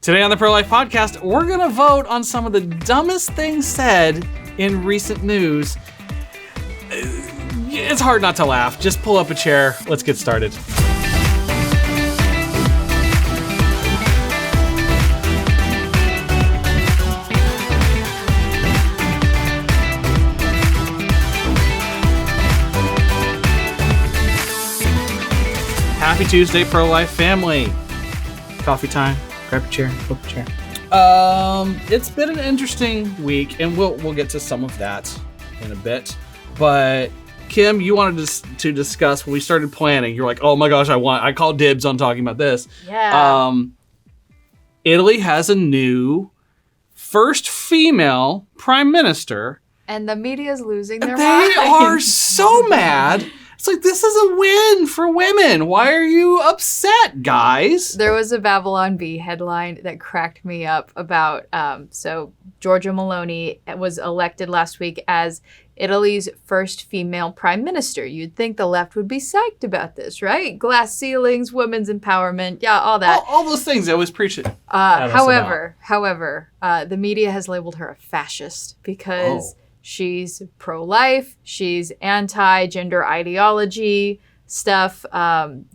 Today on the ProLife Podcast, we're going to vote on some of the dumbest things said in recent news. It's hard not to laugh. Just pull up a chair. Let's get started. Happy Tuesday, ProLife family. Coffee time. Grab a chair. Pull up a chair. It's been an interesting week, and we'll get to some of that in a bit. But Kim, you wanted to discuss when we started planning. You're like, oh my gosh, I called dibs on talking about this. Yeah. Italy has a new first female prime minister. And the media's losing their They minds. are so mad. It's like, this is a win for women. Why are you upset, guys? There was a Babylon Bee headline that cracked me up about, so Giorgia Meloni was elected last week as Italy's first female prime minister. You'd think the left would be psyched about this, right? Glass ceilings, women's empowerment, yeah, all that. All those things, I always preach it. However, the media has labeled her a fascist because she's pro-life, she's anti-gender ideology stuff.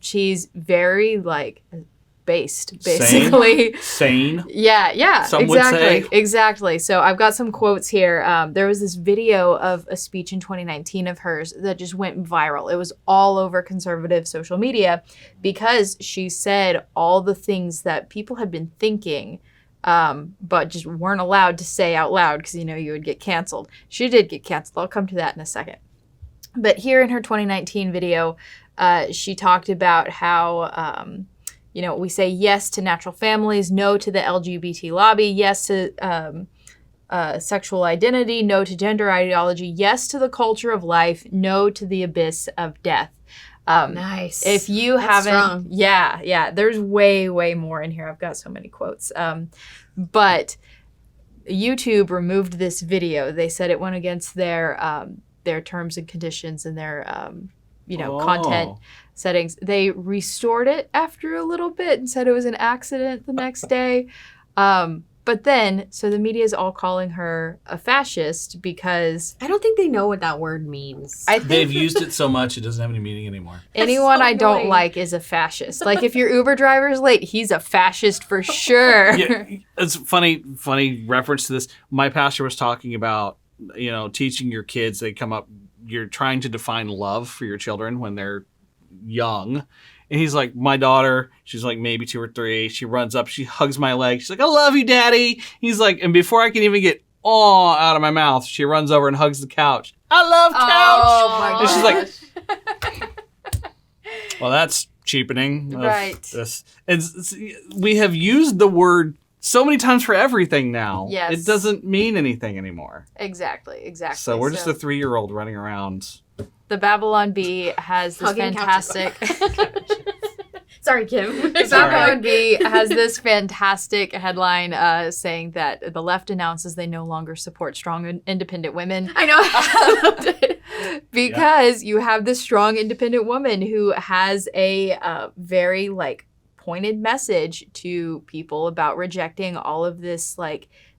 She's very, based, basically. Sane? Yeah, Some would say. Exactly. So I've got some quotes here. There was this video of a speech in 2019 of hers that just went viral. It was all over conservative social media because she said all the things that people had been thinking but just weren't allowed to say out loud because, you would get canceled. She did get canceled. I'll come to that in a second. But here in her 2019 video, she talked about how, we say yes to natural families, no to the LGBT lobby, yes to sexual identity, no to gender ideology, yes to the culture of life, no to the abyss of death. Nice. If you That's haven't, strong. yeah, there's way more in here. I've got so many quotes. But YouTube removed this video. They said it went against their terms and conditions and their content settings. They restored it after a little bit and said it was an accident the next day. But then, so the media is all calling her a fascist because I don't think they know what that word means. I think They've used it so much, it doesn't have any meaning anymore. anyone so I don't annoying. like is a fascist. Like if your Uber driver's late, he's a fascist for sure. Yeah, it's funny reference to this. My pastor was talking about, teaching your kids, you're trying to define love for your children when they're young. And he's like, my daughter, she's like maybe 2 or 3. She runs up, she hugs my leg. She's like, I love you, Daddy. He's like, and before I can even get out of my mouth, she runs over and hugs the couch. I love couch. Oh my And she's gosh. like, well, that's cheapening. of Right. This. We have used the word so many times for everything now. Yes. It doesn't mean anything anymore. Exactly. So we're just a 3-year-old running around. The Babylon Bee has this Hugging couches. fantastic. Sorry, Kim. The Babylon Bee has this fantastic headline saying that the left announces they no longer support strong and independent women. I know. Because you have this strong independent woman who has a very pointed message to people about rejecting all of this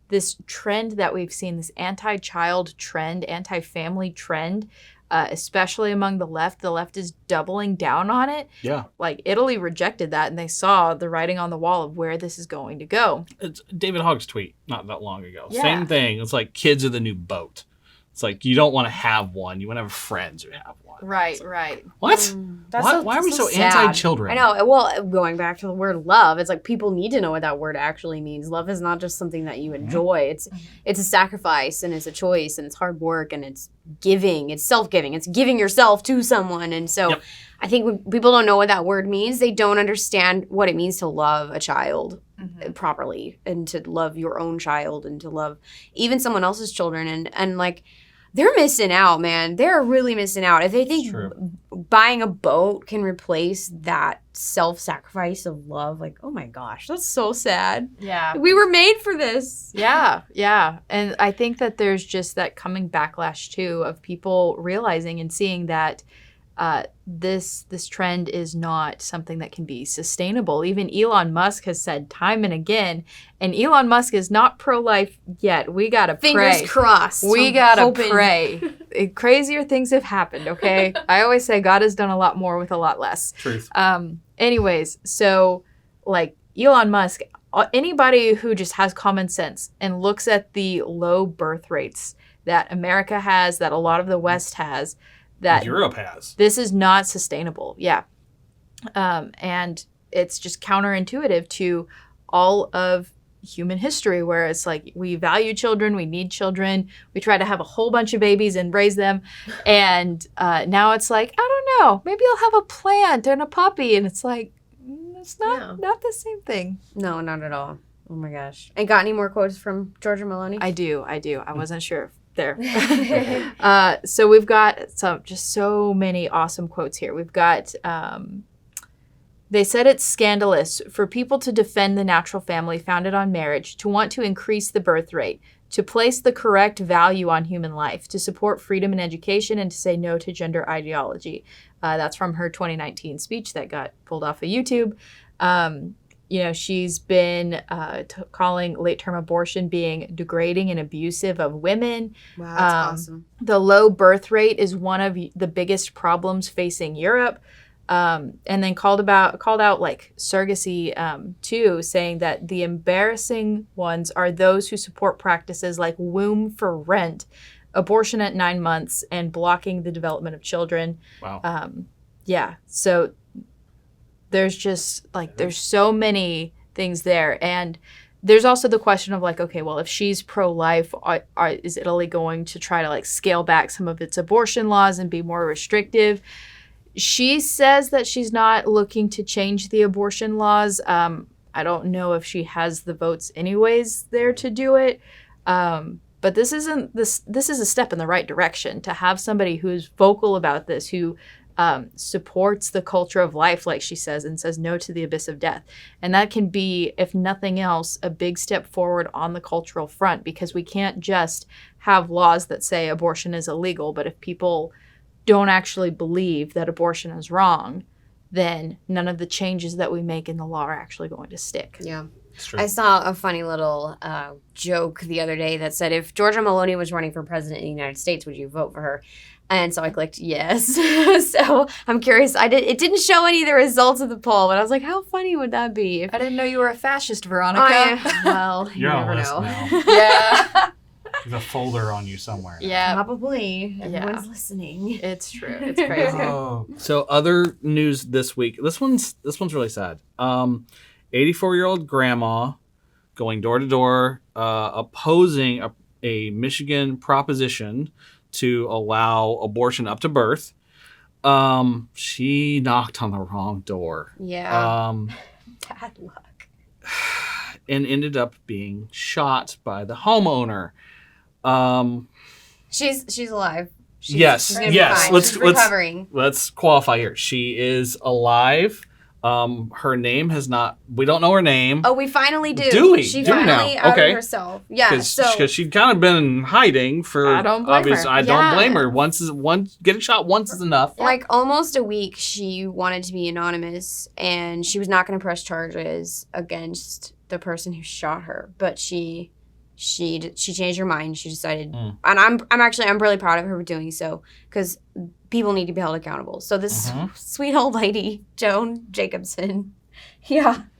this trend that we've seen, this anti-child trend, anti-family trend, especially among the left. The left is doubling down on it. Yeah. Italy rejected that and they saw the writing on the wall of where this is going to go. It's David Hogg's tweet not that long ago. Yeah. Same thing. It's like kids are the new boat. It's like you don't want to have one. You want to have friends who have one. Right. What? Why are we so sad. anti-children? I know. Well, going back to the word love, it's like people need to know what that word actually means. Love is not just something that you enjoy. It's a sacrifice and it's a choice and it's hard work and it's giving. It's self-giving. It's giving yourself to someone. And so I think when people don't know what that word means, they don't understand what it means to love a child properly and to love your own child and to love even someone else's children. And they're missing out, man. They're really missing out. If they think buying a boat can replace that self-sacrifice of love, oh my gosh, that's so sad. Yeah. We were made for this. Yeah. And I think that there's just that coming backlash too of people realizing and seeing that this trend is not something that can be sustainable. Even Elon Musk has said time and again, and Elon Musk is not pro-life yet. We gotta pray. Fingers crossed. We gotta pray. Crazier things have happened, okay? I always say God has done a lot more with a lot less. Truth. Anyways, so like Elon Musk, anybody who just has common sense and looks at the low birth rates that America has, that a lot of the West has, that Europe has. This is not sustainable. Yeah. And it's just counterintuitive to all of human history, where it's like we value children, we need children, we try to have a whole bunch of babies and raise them. And now it's like, I don't know, maybe I'll have a plant and a puppy. And it's like, it's not the same thing. No, not at all. Oh my gosh. And got any more quotes from Georgia Maloney? I do. I wasn't sure. There. So we've got just so many awesome quotes here. We've got, they said it's scandalous for people to defend the natural family founded on marriage, to want to increase the birth rate, to place the correct value on human life, to support freedom and education, and to say no to gender ideology. That's from her 2019 speech that got pulled off of YouTube. She's been calling late-term abortion being degrading and abusive of women. Wow, that's awesome. The low birth rate is one of the biggest problems facing Europe. And then called out like surrogacy too, saying that the embarrassing ones are those who support practices like womb for rent, abortion at 9 months, and blocking the development of children. Wow. So there's just like, there's so many things there. And there's also the question of like, okay, well, if she's pro-life, is Italy going to try to like scale back some of its abortion laws and be more restrictive? She says that she's not looking to change the abortion laws. I don't know if she has the votes anyways there to do it. But this is a step in the right direction to have somebody who's vocal about this, who supports the culture of life, like she says, and says no to the abyss of death. And that can be, if nothing else, a big step forward on the cultural front, because we can't just have laws that say abortion is illegal, but if people don't actually believe that abortion is wrong, then none of the changes that we make in the law are actually going to stick. Yeah. I saw a funny little joke the other day that said, if Georgia Maloney was running for president in the United States, would you vote for her? And so I clicked yes. So I'm curious. It didn't show any of the results of the poll, but I was like, how funny would that be? I didn't know you were a fascist, Veronica. Well, you never know. Yeah. There's a folder on you somewhere. Yeah. Probably. Everyone's listening. It's true. It's crazy. So other news this week. This one's really sad. 84-year-old grandma going door to door opposing a Michigan proposition to allow abortion up to birth. She knocked on the wrong door. Yeah. Bad luck. And ended up being shot by the homeowner. She's alive. Yes. She's recovering. Let's qualify here. She is alive. Her name we don't know her name. Oh, we finally do. Do we? She do finally now? outed herself. Yeah. Because she'd kind of been in hiding for. I don't blame her. I don't blame her. Getting shot once is enough. Like almost a week, she wanted to be anonymous, and she was not going to press charges against the person who shot her. But she changed her mind. She decided, and I'm really proud of her for doing so, because people need to be held accountable. So this sweet old lady, Joan Jacobson,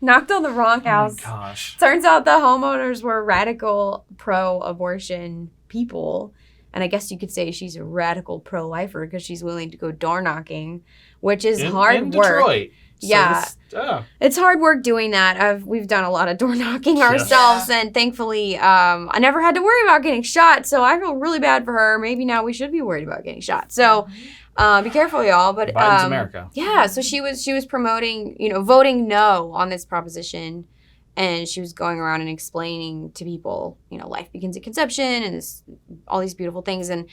knocked on the wrong house. Oh my gosh. Turns out the homeowners were radical pro-abortion people. And I guess you could say she's a radical pro-lifer because she's willing to go door knocking, which is hard work. Detroit. Yeah. It's hard work doing that. We've done a lot of door knocking ourselves, and thankfully I never had to worry about getting shot, so I feel really bad for her. Maybe now we should be worried about getting shot. So be careful, y'all. But Biden's America. Yeah, so she was promoting, voting no on this proposition, and she was going around and explaining to people, life begins at conception and all these beautiful things, and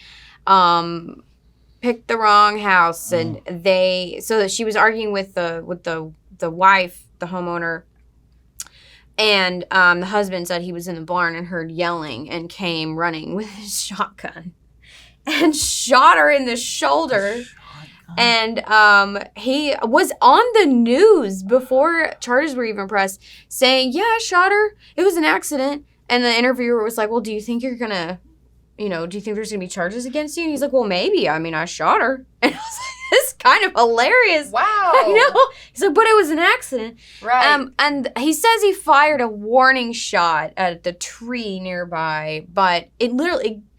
picked the wrong house, and so she was arguing with the wife, the homeowner, and the husband said he was in the barn and heard yelling and came running with his shotgun and shot her in the shoulder. And he was on the news before charges were even pressed saying, yeah, I shot her. It was an accident. And the interviewer was like, well, do you think you're going to, do you think there's going to be charges against you? And he's like, well, maybe. I mean, I shot her. And I was like, it's kind of hilarious. Wow. He's like, but it was an accident. Right. And he says he fired a warning shot at the tree nearby, but it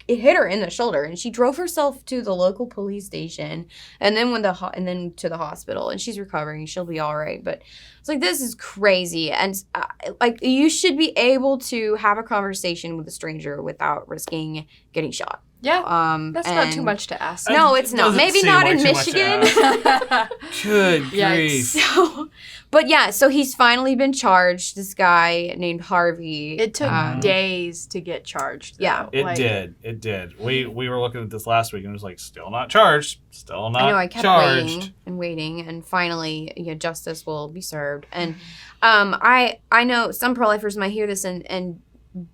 hit her in the shoulder, and she drove herself to the local police station, and then then to the hospital, and she's recovering. She'll be all right. But it's like, this is crazy, and you should be able to have a conversation with a stranger without risking getting shot. Yeah. That's not too much to ask. No, it's not. Maybe not in Michigan. Good grief. So he's finally been charged. This guy named Harvey. It took days to get charged. Though. Yeah. It did. We were looking at this last week and it was like, still not charged. Still not charged. I know, I kept waiting, and finally, justice will be served. And I know some pro-lifers might hear this and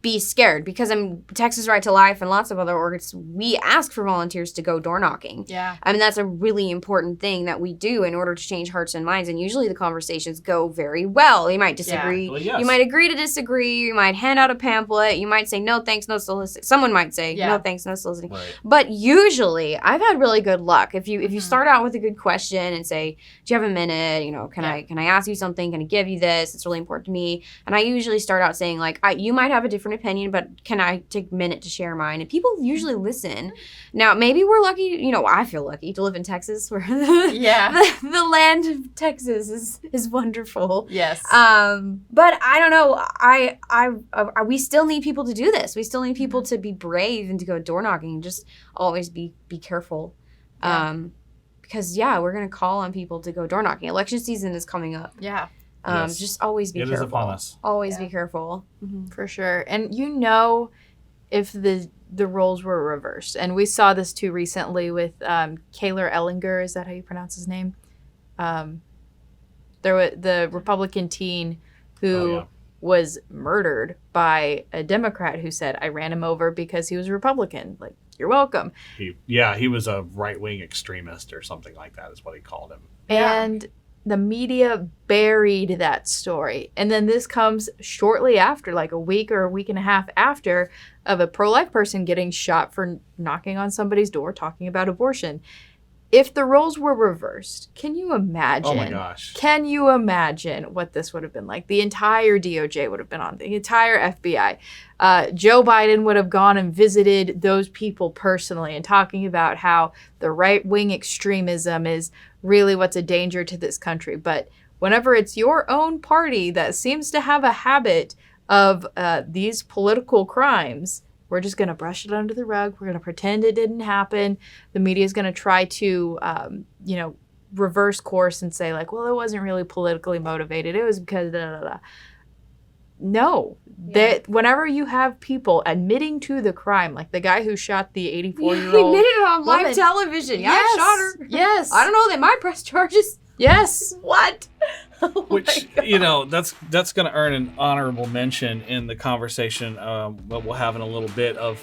be scared, because Texas Right to Life and lots of other orgs, we ask for volunteers to go door knocking. Yeah. I mean, that's a really important thing that we do in order to change hearts and minds, and usually the conversations go very well. You might disagree. Yeah. Well, yes. You might agree to disagree. You might hand out a pamphlet. You might say, no thanks, no soliciting. Someone might say, no thanks, no soliciting. Right. But usually, I've had really good luck. If you start out with a good question and say, do you have a minute? Can I ask you something? Can I give you this? It's really important to me. And I usually start out saying, like, you might have a different opinion, but can I take a minute to share mine? And people usually listen. Now, maybe we're lucky, I feel lucky to live in Texas, where the land of Texas is wonderful. Yes. But I don't know. We still need people to do this. We still need people to be brave and to go door knocking, and just always be careful. Yeah. Because we're going to call on people to go door knocking. Election season is coming up. Yeah. Yes. Just always be careful. It is upon us. Always be careful. Mm-hmm. For sure. And if the roles were reversed. And we saw this too recently with Kaylor Ellinger. Is that how you pronounce his name? There was the Republican teen who was murdered by a Democrat who said, I ran him over because he was a Republican. Like, you're welcome. He was a right-wing extremist or something like that is what he called him. And the media buried that story. And then this comes shortly after, like a week or a week and a half after, of a pro-life person getting shot for knocking on somebody's door talking about abortion. If the roles were reversed, can you imagine? Oh my gosh. Can you imagine what this would have been like? The entire DOJ would have been on, the entire FBI. Joe Biden would have gone and visited those people personally and talking about how the right-wing extremism is really what's a danger to this country. But whenever it's your own party that seems to have a habit of these political crimes, we're just going to brush it under the rug. We're going to pretend it didn't happen. The media is going to try to, reverse course and say, like, well, it wasn't really politically motivated. It was because da da da. No. That whenever you have people admitting to the crime, like the guy who shot the 84-year-old He admitted it on live woman. Television. Yeah, Yes. I shot her. Yes. I don't know. They might press charges. Yes. What? Which, that's going to earn an honorable mention in the conversation that we'll have in a little bit of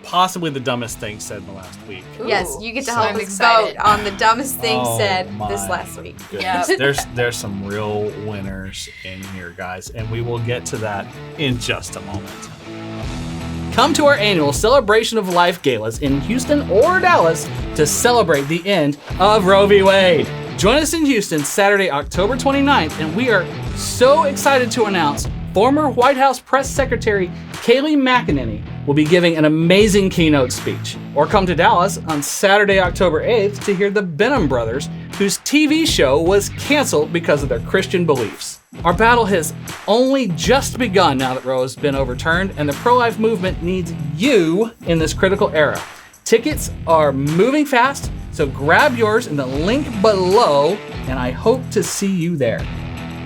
possibly the dumbest thing said in the last week. Yes, you get to help I'm us excited. vote on the dumbest thing said my this last week. goodness. There's some real winners in here, guys, and we will get to that in just a moment. Come to our annual Celebration of Life galas in Houston or Dallas to celebrate the end of Roe v. Wade. Join us in Houston Saturday, October 29th, and we are so excited to announce former White House Press Secretary Kayleigh McEnany will be giving an amazing keynote speech. Or come to Dallas on Saturday, October 8th to hear the Benham brothers, whose TV show was canceled because of their Christian beliefs. Our battle has only just begun now that Roe has been overturned, and the pro-life movement needs you in this critical era. Tickets are moving fast, so grab yours in the link below, and I hope to see you there.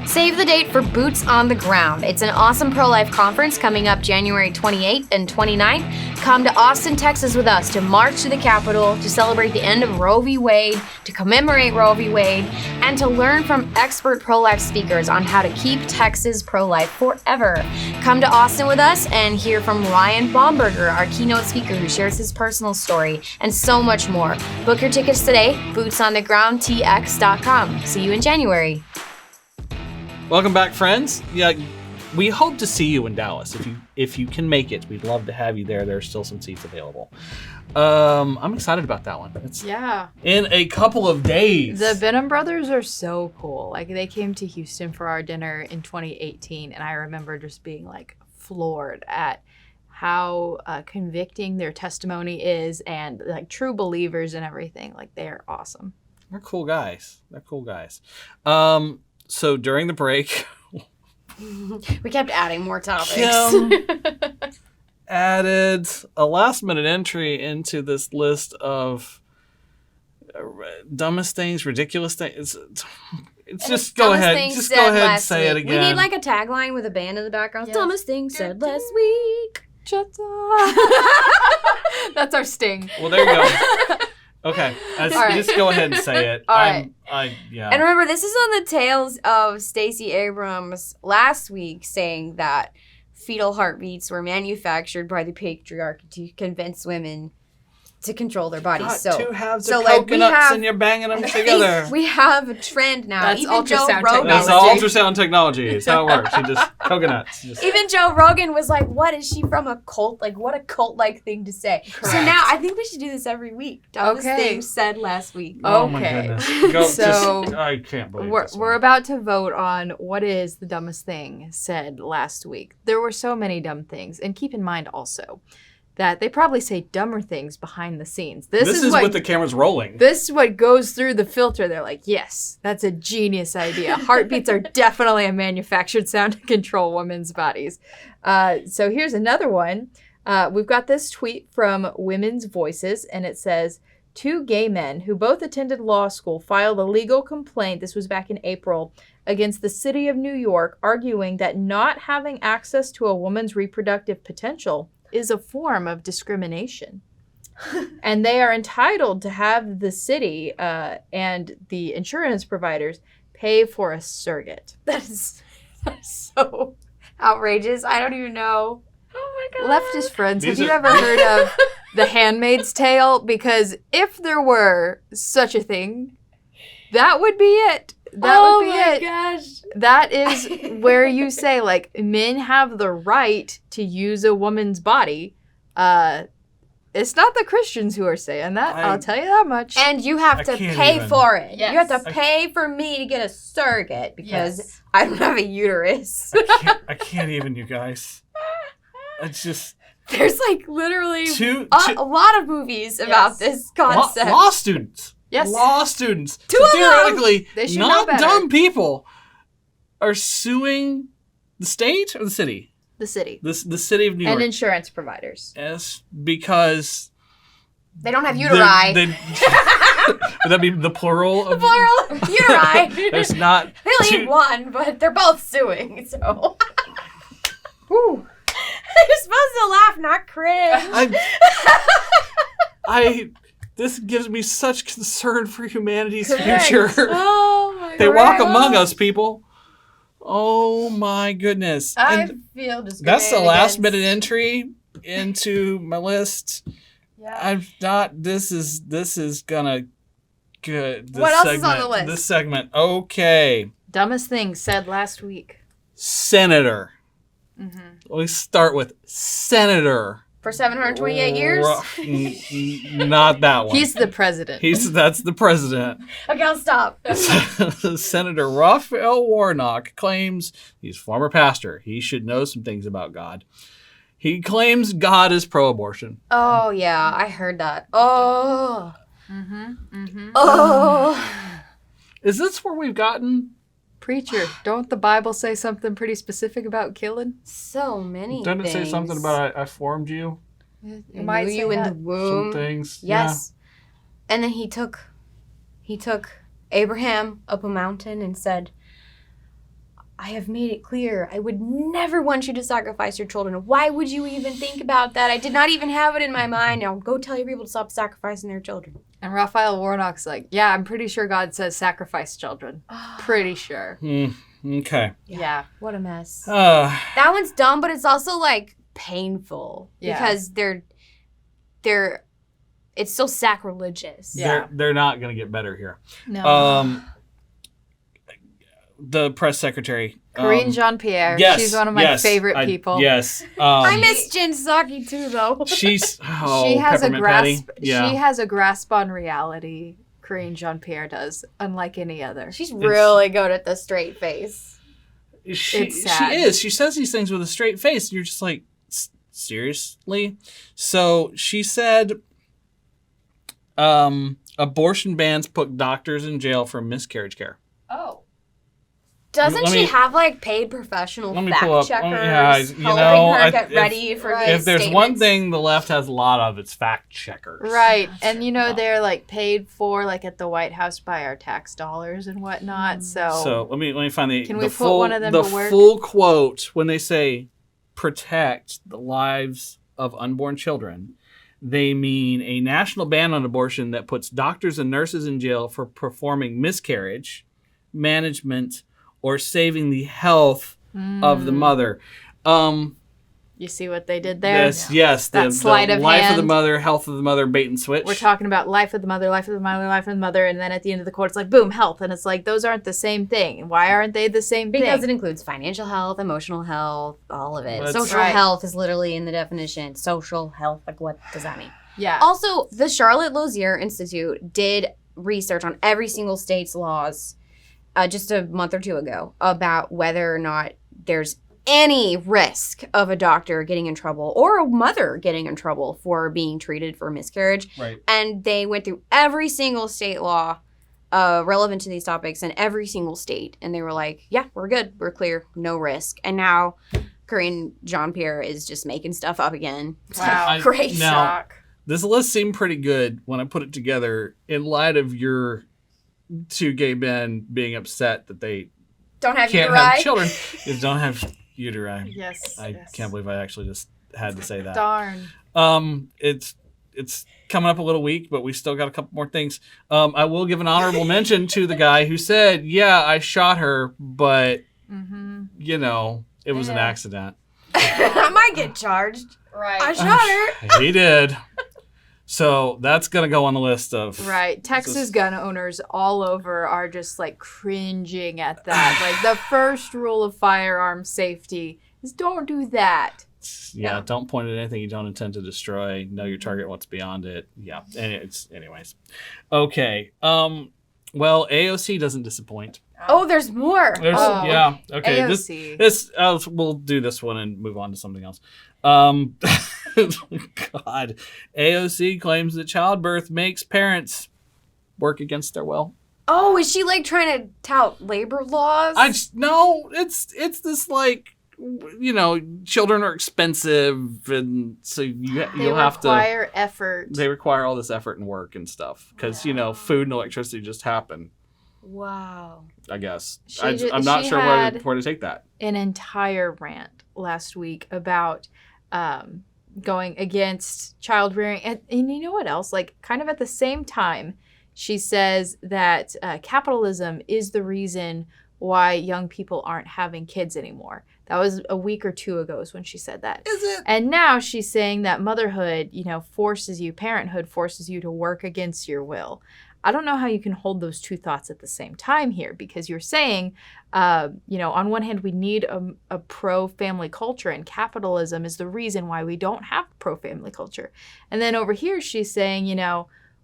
Save the date for Boots on the Ground. It's an awesome pro-life conference coming up January 28th and 29th. Come to Austin, Texas with us to march to the Capitol to celebrate the end of Roe v. Wade, to commemorate Roe v. Wade, and to learn from expert pro-life speakers on how to keep Texas pro-life forever. Come to Austin with us and hear from Ryan Baumberger, our keynote speaker who shares his personal story, and so much more. Book your tickets today, bootsonthegroundtx.com. See you in January. Welcome back, friends. Yeah, we hope to see you in Dallas. If you can make it, we'd love to have you there. There's still some seats available. I'm excited about that one. It's in a couple of days. The Benham brothers are so cool. Like, they came to Houston for our dinner in 2018, and I remember just being like floored at how convicting their testimony is, and like true believers and everything. Like, they're awesome. They're cool guys. So during the break, we kept adding more topics. Kim added a last-minute entry into this list of dumbest things, ridiculous things. It's just go ahead. Just go ahead and say it again. We need like a tagline with a band in the background. Yes. Dumbest things said last week. Shut up. That's our sting. Well, there you go. Okay, just go ahead and say it. All right. Yeah. And remember, this is on the tails of Stacey Abrams last week saying that fetal heartbeats were manufactured by the patriarchy to convince women to control their bodies. Two halves of coconuts and you're banging them together. We have a trend now. That's even Joe Rogan. That's ultrasound technology. It's how it works. You just coconuts. Even Joe Rogan was like, "What is she from a cult? Like, what a cult-like thing to say." Correct. So now I think we should do this every week. Dumbest things said last week. Oh my goodness. I can't believe we're about to vote on what is the dumbest thing said last week. There were so many dumb things, and keep in mind also that they probably say dumber things behind the scenes. This is what the camera's rolling. This is what goes through the filter. They're like, yes, that's a genius idea. Heartbeats are definitely a manufactured sound to control women's bodies. So here's another one. We've got this tweet from Women's Voices, and it says, 2 gay men who both attended law school filed a legal complaint, this was back in April, against the city of New York, arguing that not having access to a woman's reproductive potential is a form of discrimination. And they are entitled to have the city and the insurance providers pay for a surrogate. That is so outrageous. I don't even know. Oh my God. Leftist friends, have you ever heard of The Handmaid's Tale? Because if there were such a thing, that would be it. That would be it. Oh my gosh. That is where you say, like, men have the right to use a woman's body. It's not the Christians who are saying that. I'll tell you that much. And you have to pay for it. Yes. You have to pay for me to get a surrogate because I don't have a uterus. I can't even, you guys. It's just... There's like literally a lot of movies about this concept. Law students. Yes. Law students. Two of them. Theoretically, they should not know better. dumb people are suing the state or the city? The city. The city of New York. And insurance providers. Yes, because... They don't have uteri. Would that be the plural of... The plural of uteri. There's not... They only need one, but they're both suing, so... Whew. You're supposed to laugh, not cringe. This gives me such concern for humanity's future. Oh my God. They walk among us, people. Oh my goodness. I feel discriminated. That's the last minute entry into my list. Yeah. I'm not. This is gonna good. What else is on the list? This segment. Okay. Dumbest thing said last week. Senator. Mm-hmm. Let's start with Senator. For 728 years? Not that one. He's the president. That's the president. Okay, I'll stop. Senator Raphael Warnock claims he's a former pastor. He should know some things about God. He claims God is pro-abortion. Oh, yeah. I heard that. Oh. Mm-hmm. Mm-hmm. Oh. Is this where we've gotten? Preacher, don't the Bible say something pretty specific about killing? So many Doesn't things. it say something about I formed you? It might say you in that. the womb. Some things. Yes. Yeah. And then he took Abraham up a mountain and said, I have made it clear I would never want you to sacrifice your children. Why would you even think about that? I did not even have it in my mind. Now go tell your people to stop sacrificing their children. And Raphael Warnock's like, yeah, I'm pretty sure God says sacrifice children. Pretty sure. Okay. Yeah. What a mess. Uh, That one's dumb, but it's also like painful Yeah. because they're it's so sacrilegious. Yeah. they're not going to get better here. No. The press secretary. Karine Jean-Pierre. Yes, She's one of my favorite people. Yes. I miss Jen Psaki too, though. She's She has a Peppermint grasp. Patty. Yeah. She has a grasp on reality. Karine Jean-Pierre does, unlike any other. She's really good at the straight face. She It's sad. is. She says these things with a straight face. You're just like, seriously? So she said, abortion bans put doctors in jail for miscarriage care. Oh. Doesn't Let she me- have like paid professional Let me pull up- fact checkers yeah, you helping know, her get if- ready for these If there's one statements? thing the left has a lot of, it's fact checkers. Right. And they're like paid for like at the White House by our tax dollars and whatnot. So let me find the Can the we put full one of them the to work? full quote when they say protect the lives of unborn children. They mean a national ban on abortion that puts doctors and nurses in jail for performing miscarriage, management, or saving the health of the mother. You see what they did there? Yes. That The sleight of life of the hand. mother, health of the mother, bait and switch. We're talking about life of the mother, life of the mother, life of the mother, and then at the end of the quote, it's like, boom, health. And it's like, those aren't the same thing. And why aren't they the same Because thing? it includes financial health, emotional health, all of it. That's Social right. health is literally in the definition. Social health, like what does that mean? Yeah. Also, the Charlotte Lozier Institute did research on every single state's laws just a month or two ago about whether or not there's any risk of a doctor getting in trouble or a mother getting in trouble for being treated for miscarriage. Right. And they went through every single state law relevant to these topics in every single state. And they were like, yeah, we're good. We're clear. No risk. And now Karine Jean-Pierre is just making stuff up again. Wow. Great. Now, Shock. this list seemed pretty good when I put it together in light of your two gay men being upset that they Don't have can't uteri. have children. They don't have uteri. Yes. I yes. can't believe I actually just had to say that. Darn. It's coming up a little weak, but we still got a couple more things. I will give an honorable mention to the guy who said, yeah, I shot her, but, it was an Yeah. accident. I might get charged. Right. I shot her. He did. So that's going to go on the list of... Right. Texas gun owners all over are just like cringing at that. Like the first rule of firearm safety is don't do that. Yeah, don't point at anything you don't intend to destroy. Know your target, what's beyond it. Yeah, anyways. Okay. Well, AOC doesn't disappoint. Oh, there's more. Yeah. Okay. AOC. We'll do this one and move on to something else. God, AOC claims that childbirth makes parents work against their will. Oh, is she like trying to tout labor laws? No, it's this like, children are expensive, and so you'll have to. They require effort. They require all this effort and work and stuff because food and electricity just happen. Wow. I guess she I'm not sure where had to take that. an entire rant last week about going against child rearing. And you know what else? Like, kind of at the same time, she says that capitalism is the reason why young people aren't having kids anymore. That was a week or two ago is when she said that. Is it? And now she's saying that motherhood, parenthood forces you to work against your will. I don't know how you can hold those two thoughts at the same time here, because you're saying, on one hand, we need a pro-family culture, and capitalism is the reason why we don't have pro-family culture. And then over here, she's saying,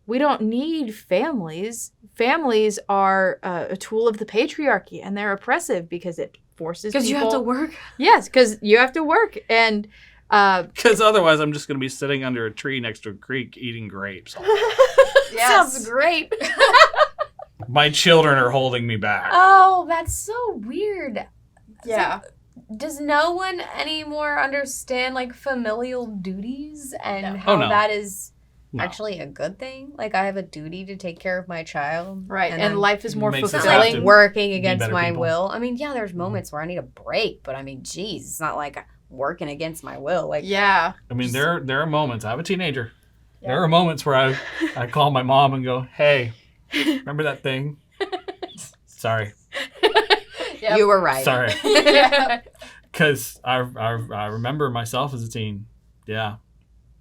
we don't need families. Families are a tool of the patriarchy, and they're oppressive because it forces people. Because you have to work? Yes, because you have to work. And Because otherwise, I'm just going to be sitting under a tree next to a creek eating grapes. Sounds great. My children are holding me back. Oh, that's so weird. Yeah. So, does no one anymore understand like familial duties and No. how Oh, no. that is No. actually a good thing. Like, I have a duty to take care of my child. Right. And I'm life is more Makes us not have fulfilling. to like working be against better my people. will. I mean, yeah, there's moments where I need a break, but I mean, geez, it's not like I'm working against my will. Like, Yeah. I mean, there are moments. I have a teenager. Yeah. There are moments where I call my mom and go, "Hey, remember that thing? Sorry, Yep. you were right. sorry." Yeah. Because I remember myself as a teen. Yeah.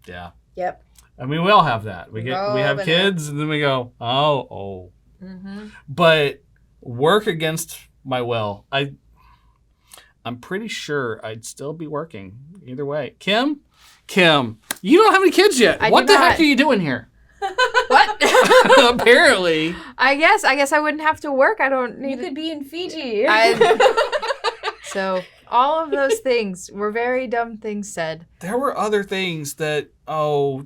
Yep. I mean, we all have that. We have Growing kids, and then we go, oh. Mm-hmm. But work against my will. I'm pretty sure I'd still be working either way. Kim, you don't have any kids yet. I What do the not. heck are you doing here? What? Apparently. I guess I wouldn't have to work. I don't You need could be in Fiji. So all of those things were very dumb things said. There were other things that, Amy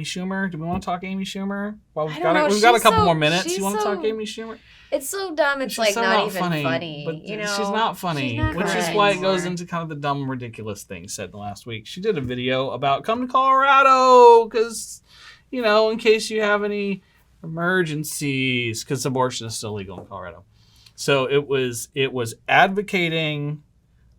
Schumer. Do we want to talk Amy Schumer? Well, I don't know. we've got a She's couple so- more minutes. she's You want to so- talk Amy Schumer? It's so dumb. It's She's like so not even funny. But you know, she's not funny, She's not which is funny why it goes anymore. into kind of the dumb, ridiculous things said last week. She did a video about come to Colorado because, in case you have any emergencies, because abortion is still legal in Colorado. So it was advocating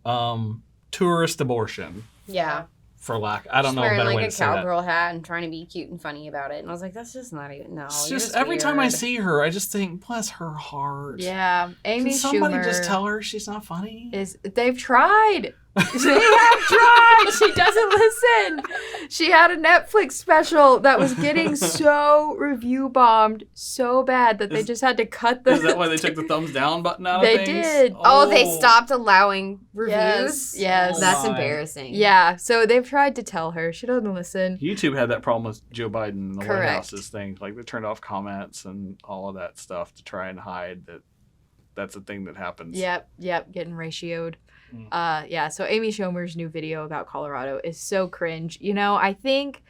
tourist abortion, Yeah. for lack. I don't She's know a wearing better like way a to say that. cowgirl hat and trying to be cute and funny about it. And I was like, that's just not even. No. It's you're just every time I weird. see her, I just think, bless her heart. Yeah, Amy Can somebody Schumer just tell her she's not funny? they've tried. They have tried. She doesn't listen. She had a Netflix special that was getting so review bombed so bad that they just had to cut the. Is that why they took the thumbs down button out They of things? did. Oh, they stopped allowing reviews? Yes. That's Oh, my. embarrassing. Yeah, so they've tried to tell her. She doesn't listen. YouTube had that problem with Joe Biden and the White Correct. House's thing. Like they turned off comments and all of that stuff to try and hide that that's a thing that happens. Yep, getting ratioed. Mm. So Amy Schumer's new video about Colorado is so cringe. I think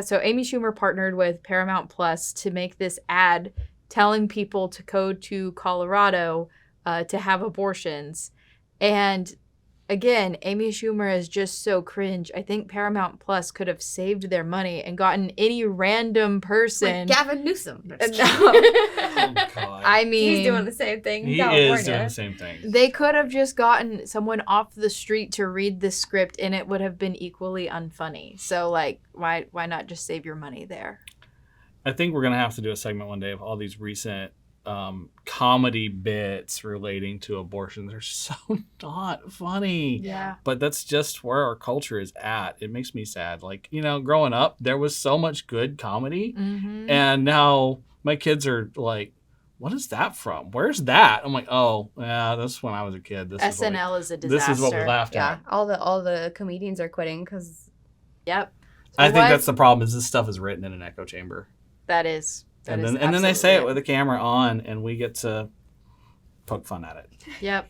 so Amy Schumer partnered with Paramount Plus to make this ad telling people to go to Colorado to have abortions. And again, Amy Schumer is just so cringe. I think Paramount Plus could have saved their money and gotten any random person. Like Gavin Newsom. Oh, God. I mean, He's doing the same thing in He California. is doing the same thing. they could have just gotten someone off the street to read the script and it would have been equally unfunny. So why not just save your money there? I think we're going to have to do a segment one day of all these recent comedy bits relating to abortion. They're so not funny. Yeah. But that's just where our culture is at. It makes me sad. Like, growing up, there was so much good comedy. Mm-hmm. And now my kids are like, what is that from? Where's that? I'm like, oh, yeah, that's when I was a kid. SNL is a disaster. This is what we laughed Yeah, at. all the comedians are quitting because Yep. I think What? that's the problem is this stuff is written in an echo chamber. That is. And then they say it with the camera on and we get to poke fun at it. Yep.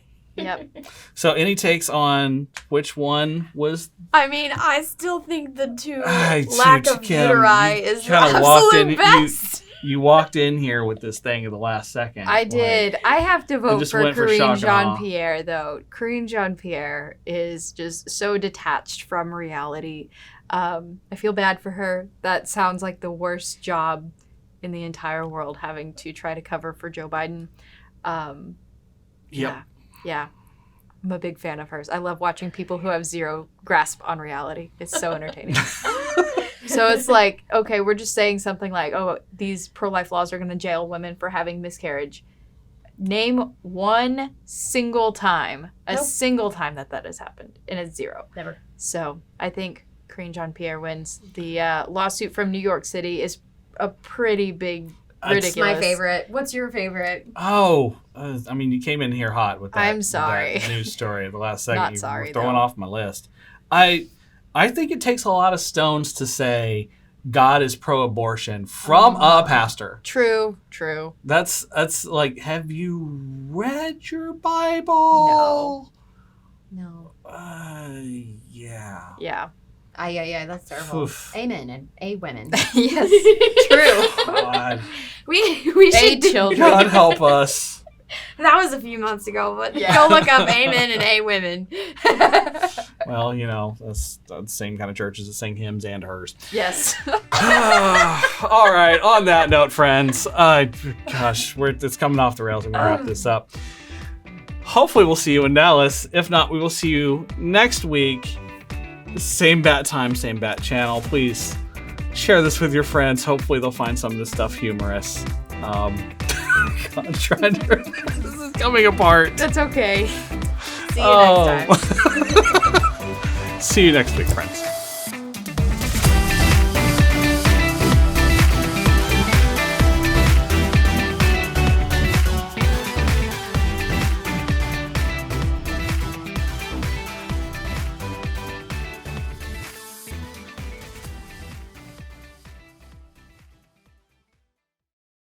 So any takes on which one was I mean, I still think the two Ay, lack shoot, of Kim, uteri you is the kinda walked in- absolute best. you walked in here with this thing at the last second. I did. I have to vote just for went for Karine shock and awe. Jean-Pierre, though. Karine Jean-Pierre is just so detached from reality. I feel bad for her. That sounds like the worst job in the entire world, having to try to cover for Joe Biden. Yep. Yeah. I'm a big fan of hers. I love watching people who have zero grasp on reality. It's so entertaining. So it's like, okay, we're just saying something like, oh, these pro-life laws are going to jail women for having miscarriage. Name one single time, single time that has happened, and it's zero. Never. So I think Karine Jean-Pierre wins. The lawsuit from New York City is a pretty big, ridiculous. It's my favorite. What's your favorite? Oh, I mean, you came in here hot with that. I'm with sorry. that news story at the last second. Not You sorry, were throwing though. off my list. I think it takes a lot of stones to say God is pro-abortion from a pastor. True. That's like, have you read your Bible? No. Yeah. Yeah. Yeah, that's terrible. Oof. Amen and a women. Yes. True. God, We should do, children. God help us. that was a few months ago, but Yeah. go look up Amen and A Women. Well, Well, you know, that's the same kind of churches that sing hymns and hers. Yes. All right. On that note, friends, gosh, it's coming off the rails. I'm going to wrap this up. Hopefully we'll see you in Dallas. If not, we will see you next week. Same bat time, same bat channel. Please share this with your friends. Hopefully they'll find some of this stuff humorous. I'm trying to... This is coming apart. That's okay. See you next time. See you next week, friends.